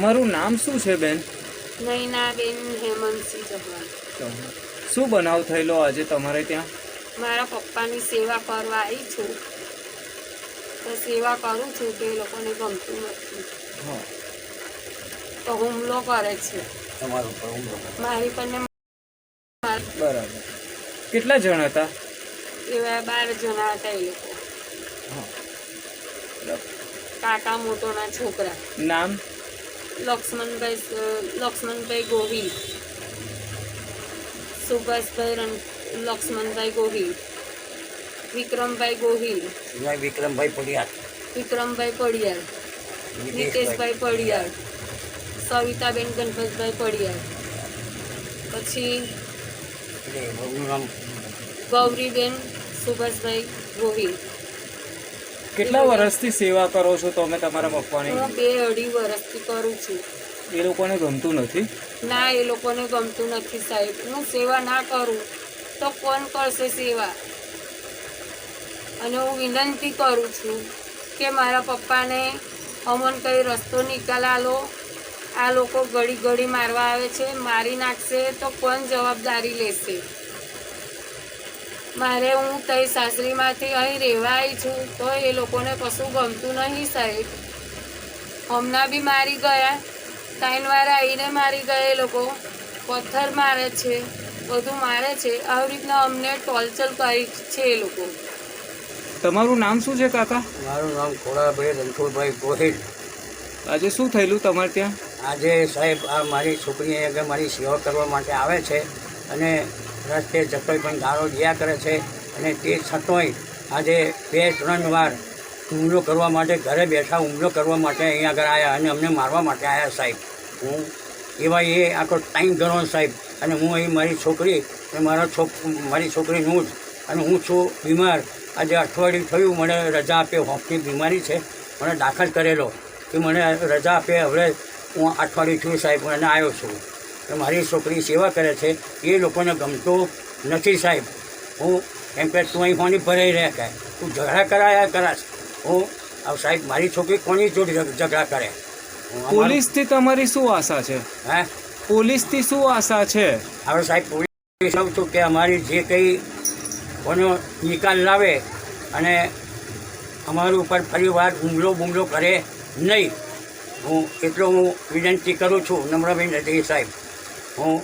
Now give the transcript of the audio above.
તમારું નામ શું છે બેન? નૈનાબેન હેમંતસિંહ ચૌહાણ. શું બનાવ થયેલો આજે તમારે ત્યાં? મારા પપ્પાની સેવા કરવા આવી છું, તો સેવા કરું છું તો એ લોકોને ગમતું નથી, હા, તો હુમલો કરે છે મારી પર ને બરાબર. કેટલા જણ હતા? એવા 12 જણા હતા. એ લોકો હા, કાકા મોટોના છોકરા. નામ? લક્ષ્મણભાઈ ગોહિલ, સુભાષભાઈ લક્ષ્મણભાઈ ગોહિલ, વિક્રમભાઈ ગોહિલ, વિક્રમભાઈ પડિયાર, નીતેશભાઈ પડિયાર, સવિતાબેન ગણપતભાઈ પડિયાર, પછી ગૌરીબેન સુભાષભાઈ ગોહિલ. કેટલા વર્ષથી સેવા કરો છો તમે તમારા પપ્પાની? હું 2-2.5 વર્ષથી કરું છું. એ લોકોને ગમતું નથી? ના, એ લોકોને ગમતું નથી સાહેબ. હું સેવા ના કરું તો કોણ કરશે સેવા? અને હું વિનંતી કરું છું કે મારા પપ્પાને અમન કઈ રસ્તો નિકાલ આલો. આ લોકો ઘડી ઘડી મારવા આવે છે, મારી નાખશે તો કોણ જવાબદારી લેશે? મારે હું તઈ સાસરીમાંથી અહીં રહેવા આવી છું તો એ લોકોને કશું ગમતું નહીં સાહેબ. હમણાં બી મારી ગયા, 3 વાર આવીને મારી ગયા. એ લોકો પથ્થર મારે છે, બધું મારે છે. આવી રીતના અમને ટોર્ચર કરી છે એ લોકો. તમારું નામ શું છે કાકા? મારું નામ ખોડાભાઈ રણછોડભાઈ ગોહિલ. આજે શું થયેલું તમારે ત્યાં? આજે સાહેબ આ મારી છોકરી આગળ મારી સેવા કરવા માટે આવે છે અને રસ્તે જતોય પણ ગાળો દિયા કરે છે, અને તે છતાંય આજે 2-3 વાર હુમલો કરવા માટે, ઘરે બેઠા હુમલો કરવા માટે અહીંયા આગળ આવ્યા અને અમને મારવા માટે આવ્યા સાહેબ. હું એવા એ આખો ટાઈમ ગણો સાહેબ. અને હું અહીં મારી છોકરી અને મારી છોકરીનું જ, અને હું છું બીમાર. આજે અઠવાડિયું થયું મને રજા આપે, હોંફની બીમારી છે, મને દાખલ કરેલો કે મને રજા આપે. હવે હું અઠવાડિયું થયું સાહેબ અને આવ્યો છું. તો મારી છોકરી સેવા કરે છે, એ લોકોને ગમતો નથી સાહેબ. હું એમ કે તું અહીં કોની ભરાઈ રહ્યા કે તું ઝઘડા કરાયા કરાશ. હું સાહેબ મારી છોકરી કોની જોડે ઝઘડા કરે? પોલીસથી તમારી શું આશા છે? હે, પોલીસથી શું આશા છે? હવે સાહેબ પોલીસ કહું છું કે અમારી જે કંઈ કોનો નિકાલ લાવે અને અમારી ઉપર ફરીવાર હુમલો કરે નહીં. હું વિનંતી કરું છું નમ્ર વિનંતી સાહેબ. હું